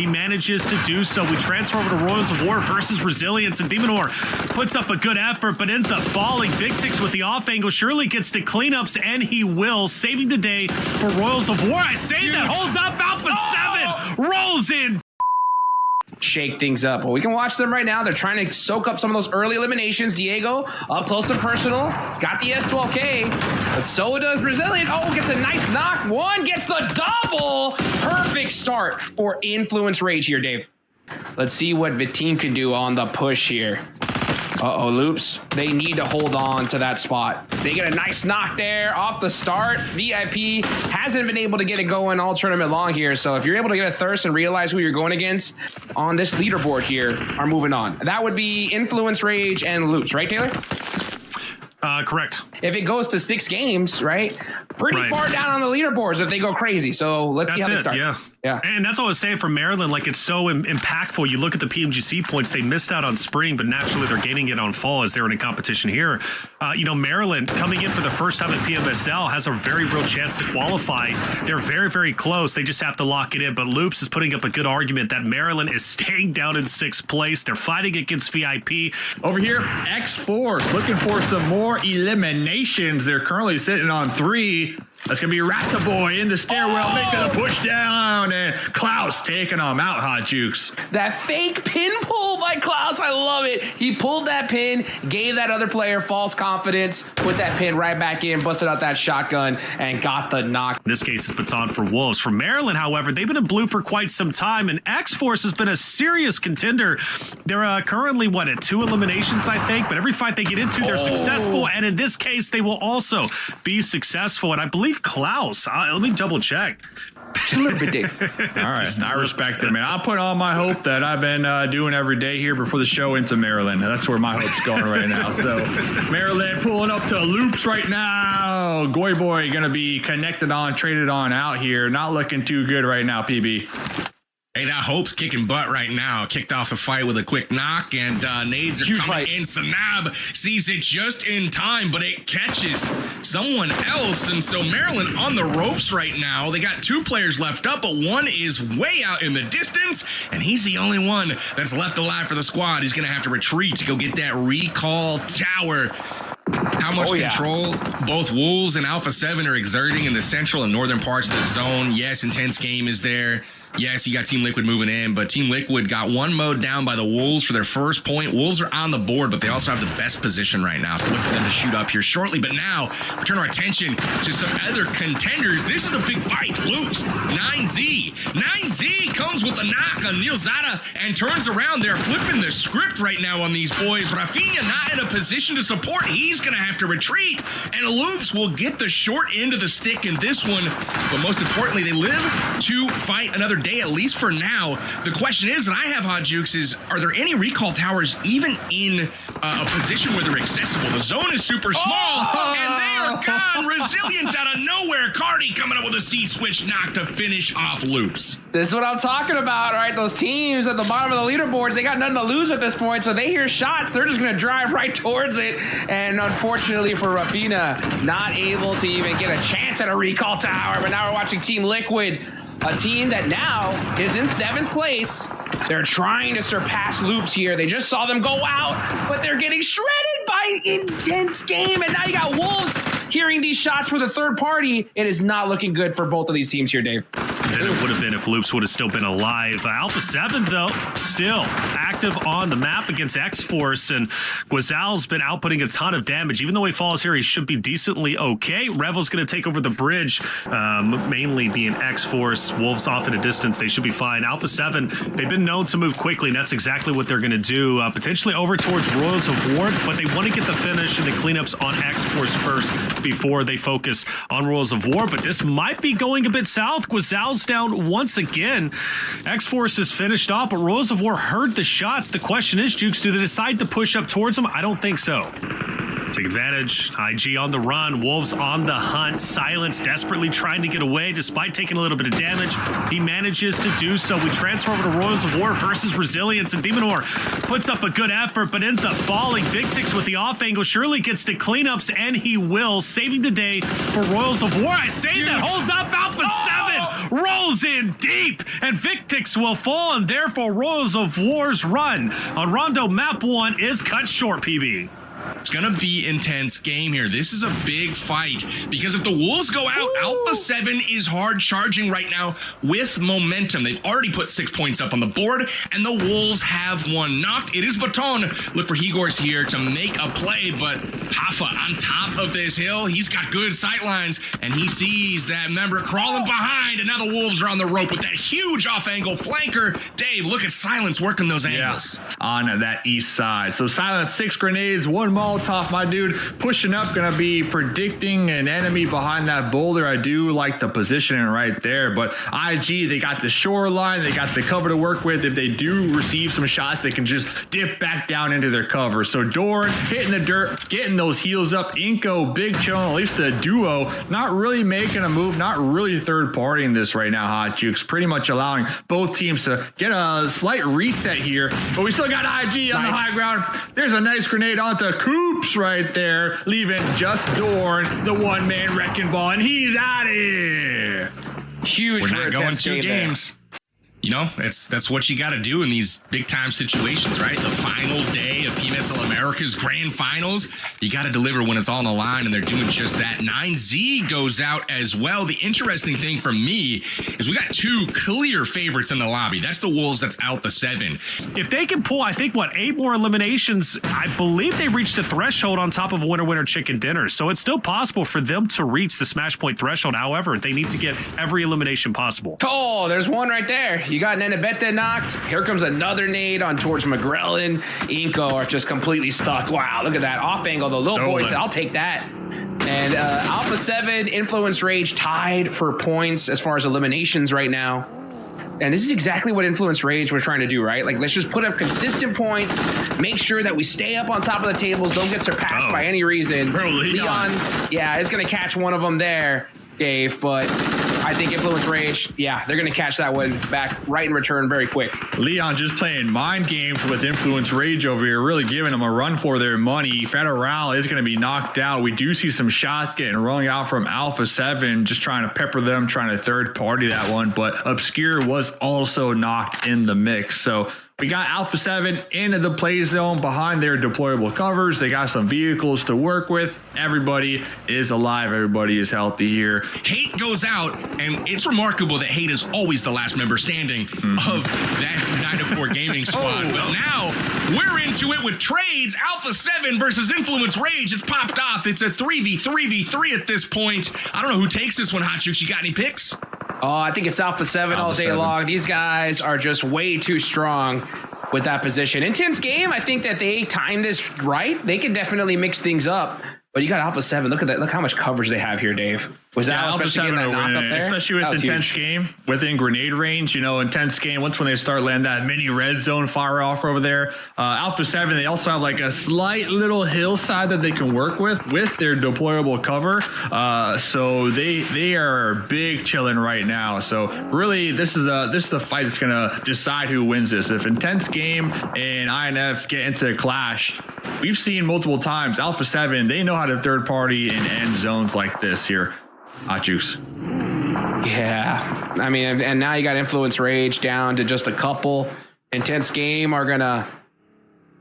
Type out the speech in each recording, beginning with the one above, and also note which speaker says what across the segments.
Speaker 1: He manages to do so. We transfer over to Royals of War versus Resilience, and Demonor puts up a good effort, but ends up falling. Victix with the off angle surely gets to cleanups, and he will, saving the day for Royals of War. I say that. Hold up, Alpha 7 rolls in.
Speaker 2: Shake things up. Well, we can watch them right now. They're trying to soak up some of those early eliminations. Diego up close and personal. It's got the S12K, but so does Resilient. Oh, gets a nice knock. One gets the double. Perfect start for Influence Rage here, Dave. Let's see what the team can do on the push here. Uh-oh, Loops. They need to hold on to that spot. They get a nice knock there off the start. VIP hasn't been able to get it going all tournament long here. So if you're able to get a thirst and realize who you're going against on this leaderboard here, are moving on. That would be Influence Rage and Loops, right, Taylor?
Speaker 1: Correct.
Speaker 2: If it goes to 6 games, right? Pretty far down on the leaderboards if they go crazy. So let's see how they start.
Speaker 1: Yeah. And that's what I was saying for Maryland. Like, it's so impactful. You look at the PMGC points, they missed out on spring, but naturally they're gaining it on fall as they're in a competition here. Maryland coming in for the first time at PMSL has a very real chance to qualify. They're very, very close. They just have to lock it in. But Loops is putting up a good argument that Maryland is staying down in 6th place. They're fighting against VIP.
Speaker 3: Over here, X-Force looking for some more eliminations. They're currently sitting on 3. That's going to be Rataboy in the stairwell, making a push down, and Klaus taking him out, Hot Jukes.
Speaker 2: That fake pin pull by Klaus, I love it. He pulled that pin, gave that other player false confidence, put that pin right back in, busted out that shotgun, and got the knock.
Speaker 1: In this case, it's baton for Wolves. For Maryland, however, they've been in blue for quite some time, and X-Force has been a serious contender. They're currently, at 2 eliminations, I think, but every fight they get into, they're successful, and in this case, they will also be successful, and I believe Klaus, let me double check.
Speaker 2: Just a little bit, Dave.
Speaker 3: All right, I respect it, man. I'll put all my hope that I've been doing every day here before the show into Maryland. That's where my hope's going right now. So Maryland pulling up to Loops right now. Goy Boy going to be connected on, traded on out here. Not looking too good right now, PB.
Speaker 4: Hey, that Hope's kicking butt right now. Kicked off the fight with a quick knock, and nades are
Speaker 2: Huge
Speaker 4: coming
Speaker 2: fight.
Speaker 4: in. Sanab sees it just in time, but it catches someone else. And so Maryland on the ropes right now. They got 2 players left up, but one is way out in the distance, and he's the only one that's left alive for the squad. He's going to have to retreat to go get that recall tower. How much control both Wolves and Alpha 7 are exerting in the central and northern parts of the zone. Yes, intense game is there. Yes, you got Team Liquid moving in, but Team Liquid got 1 mode down by the Wolves for their first point. Wolves are on the board, but they also have the best position right now, so look for them to shoot up here shortly. But now, we turn our attention to some other contenders. This is a big fight. Loops, 9Z. 9Z comes with a knock on Neil Zada and turns around. They're flipping the script right now on these boys. Rafinha not in a position to support. He's going to have to retreat, and Loops will get the short end of the stick in this one. But most importantly, they live to fight another day, at least for now. The question is, and I have Hot Jukes, is are there any recall towers even in a position where they're accessible? The zone is super small, and they are gone. Resilience out of nowhere. Cardi coming up with a C-switch knock to finish off Loops.
Speaker 2: This is what I'm talking about, right? Those teams at the bottom of the leaderboards, they got nothing to lose at this point, so they hear shots, they're just going to drive right towards it. And unfortunately for Rafinha, not able to even get a chance at a recall tower. But now we're watching Team Liquid, a team that now is in 7th place. They're trying to surpass Loops here. They just saw them go out, but they're getting shredded by intense game. And now you got Wolves hearing these shots for the third party. It is not looking good for both of these teams here, Dave.
Speaker 1: And it would have been if Loops would have still been alive. Alpha 7, though, still active on the map against X-Force, and Guazal's been outputting a ton of damage. Even though he falls here, he should be decently okay. Revel's going to take over the bridge, mainly being X-Force. Wolves off at a distance. They should be fine. Alpha 7, they've been known to move quickly, and that's exactly what they're going to do. Potentially over towards Royals of War, but they want to get the finish and the cleanups on X-Force first before they focus on Royals of War. But this might be going a bit south. Guazal's down once again. X-Force is finished off, but Royals of War heard the shots. The question is, Jukes, do they decide to push up towards them? I don't think so. Take advantage. IG on the run. Wolves on the hunt. Silence desperately trying to get away despite taking a little bit of damage. He manages to do so. We transfer over to Royals of War versus Resilience, and Demonor puts up a good effort but ends up falling. Victix with the off angle surely gets to cleanups, and he will, saving the day for Royals of War. I say that. Hold up, Alpha rolls in deep, and Victix will fall, and therefore Royals of War's run on Rondo map 1 is cut short, PB.
Speaker 4: It's going to be intense game here. This is a big fight because if the Wolves go out, Alpha 7 is hard charging right now with momentum. They've already put 6 points up on the board, and the Wolves have one knocked. It is Baton. Look for Higors here to make a play, but Hafa on top of this hill. He's got good sight lines, and he sees that member crawling behind, and now the Wolves are on the rope with that huge off-angle flanker. Dave, look at Silence working those angles.
Speaker 3: Yeah, on that east side. So Silence, 6 grenades, 1 Molotov, my dude. Pushing up, gonna be predicting an enemy behind that boulder. I do like the positioning right there, but IG, they got the shoreline, they got the cover to work with. If they do receive some shots, they can just dip back down into their cover. So Doran hitting the dirt, getting those heels up. Inko, Big Chone, at least the duo, not really making a move, not really third partying this right now, Hot Jukes. Pretty much allowing both teams to get a slight reset here, but we still got IG on the high ground. There's a nice grenade onto Coops right there, leaving just Dorn, the one-man wrecking ball, and he's out of here.
Speaker 2: Huge.
Speaker 4: We're not going 2 games. You know, that's what you got to do in these big-time situations, right? The final day of PMSL America's Grand Finals. You got to deliver when it's all on the line, and they're doing just that. 9Z goes out as well. The interesting thing for me is we got 2 clear favorites in the lobby. That's the Wolves, that's Alpha 7.
Speaker 1: If they can pull, I think, 8 more eliminations, I believe they reached a threshold on top of winner chicken dinner. So it's still possible for them to reach the smash point threshold. However, they need to get every elimination possible.
Speaker 2: Oh, there's one right there. You got Nenebete knocked. Here comes another nade on towards McGrellin. Inko are just completely stuck. Wow, look at that off angle. The little boy said, I'll take that. And Alpha 7, Influence Rage tied for points as far as eliminations right now. And this is exactly what Influence Rage was trying to do, right? Like, let's just put up consistent points, make sure that we stay up on top of the tables, don't get surpassed by any reason.
Speaker 1: Bro,
Speaker 2: Leon, yeah, is going to catch one of them there, Dave, but I think Influence Rage, yeah, they're going to catch that one back right in return very quick.
Speaker 3: Leon just playing mind games with Influence Rage over here, really giving them a run for their money. Federal is going to be knocked out. We do see some shots getting rolling out from Alpha 7, just trying to pepper them, trying to third party that one, but Obscure was also knocked in the mix. So we got Alpha 7 into the play zone behind their deployable covers. They got some vehicles to work with. Everybody is alive. Everybody is healthy here.
Speaker 4: Hate goes out, and it's remarkable that Hate is always the last member standing of that United 4 gaming squad. But now we're into it with trades. Alpha 7 versus Influence Rage. It's popped off. It's a 3v3 at this point. I don't know who takes this one, Hot Juice. You got any picks?
Speaker 2: Oh, I think it's Alpha 7 all day long. These guys are just way too strong with that position. Intense game. I think that they timed this right. They can definitely mix things up. But you got Alpha 7. Look at that. Look how much coverage they have here, Dave. Was that especially getting that knock up there?
Speaker 3: Especially with intense game, within grenade range, you know, intense game. Once when they start landing that mini red zone fire off over there. Alpha 7, they also have like a slight little hillside that they can work with their deployable cover. So they are big chilling right now. So really, this is the fight that's gonna decide who wins this. If intense game and INF get into a clash, we've seen multiple times. Alpha 7, they know how to third party in end zones like this here. Hot Juice.
Speaker 2: Yeah, I mean, and now you got Influence Rage down to just a couple. Intense game are gonna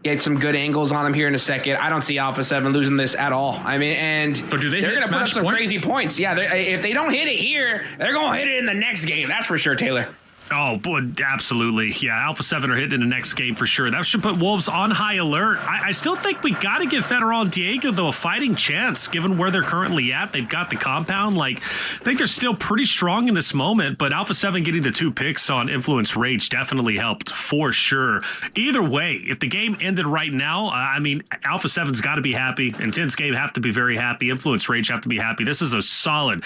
Speaker 2: get some good angles on them here in a second. I don't see Alpha 7 losing this at all. I mean, and
Speaker 3: but they're
Speaker 2: gonna put up some crazy points. Yeah, if they don't hit it here, they're gonna hit it in the next game. That's for sure, Taylor.
Speaker 1: Oh, boy, absolutely. Yeah, Alpha 7 are hitting in the next game for sure. That should put Wolves on high alert. I still think we got to give Federal and Diego, though, a fighting chance, given where they're currently at. They've got the compound. Like, I think they're still pretty strong in this moment, but Alpha 7 getting the 2 picks on Influence Rage definitely helped for sure. Either way, if the game ended right now, I mean, Alpha 7's got to be happy. Intense game have to be very happy. Influence Rage have to be happy. This is a solid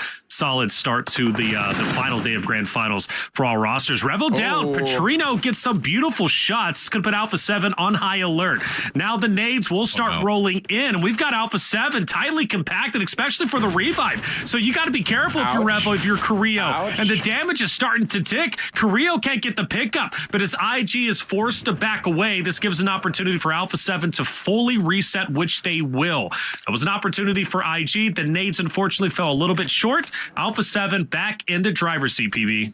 Speaker 1: start to the final day of Grand Finals for all rosters. pressures. Revo down. Petrino gets some beautiful shots. It's going to put Alpha 7 on high alert. Now the nades will start rolling in. We've got Alpha 7 tightly compacted, especially for the revive. So you got to be careful if you're Revo, if you're Carrillo. And the damage is starting to tick. Carrillo can't get the pickup, but as IG is forced to back away, this gives an opportunity for Alpha 7 to fully reset, which they will. That was an opportunity for IG. The nades unfortunately fell a little bit short. Alpha 7 back into driver's seat, PB.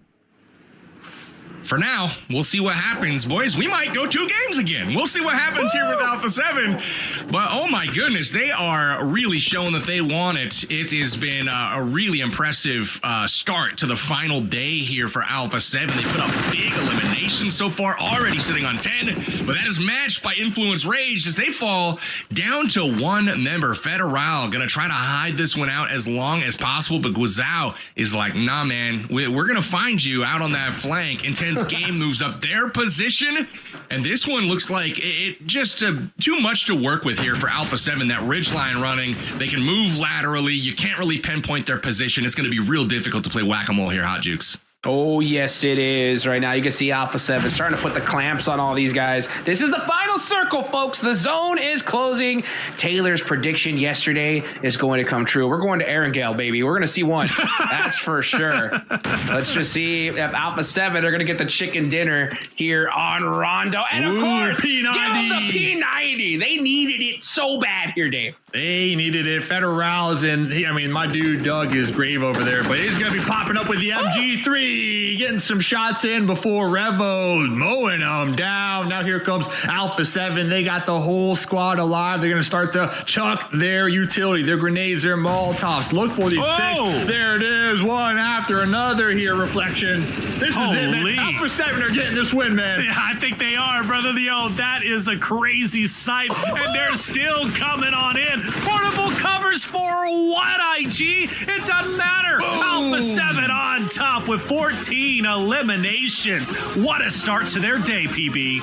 Speaker 4: For now, we'll see what happens, boys. We might go 2 games again. We'll see what happens here with Alpha 7. But, oh my goodness, they are really showing that they want it. It has been a really impressive start to the final day here for Alpha 7. They put up big eliminations so far, already sitting on 10. But that is matched by Influence Rage as they fall down to 1 member. Federal going to try to hide this one out as long as possible. But Guizhou is like, nah, man, we're going to find you out on that flank. Intense game moves up their position, and this one looks like it just too much to work with here for Alpha 7. That ridge line running, they can move laterally. You can't really pinpoint their position. It's going to be real difficult to play whack-a-mole here, Hot Jukes.
Speaker 2: Oh, yes, it is. Right now, you can see Alpha 7 starting to put the clamps on all these guys. This is the final circle, folks. The zone is closing. Taylor's prediction yesterday is going to come true. We're going to Erangel, baby. We're going to see one. That's for sure. Let's just see if Alpha 7 are going to get the chicken dinner here on Rondo. And, of course,
Speaker 3: P90.
Speaker 2: give them the P90. They needed it so bad here, Dave.
Speaker 3: They needed it. Federal's and I mean, my dude dug his grave over there, but he's going to be popping up with the MG3. Getting some shots in before Revo mowing them down. Now here comes Alpha 7. They got the whole squad alive. They're going to start to chuck their utility, their grenades, their Molotovs. Look for these picks. There it is, one after another here. Reflections. This is it, man. Alpha 7 are getting this win, man.
Speaker 1: Yeah, I think they are, brother. That is a crazy sight, and they're still coming on in. Portable covers for what, IG? It doesn't matter. Boom. Alpha 7 on top with 14 eliminations. What a start to their day, PB.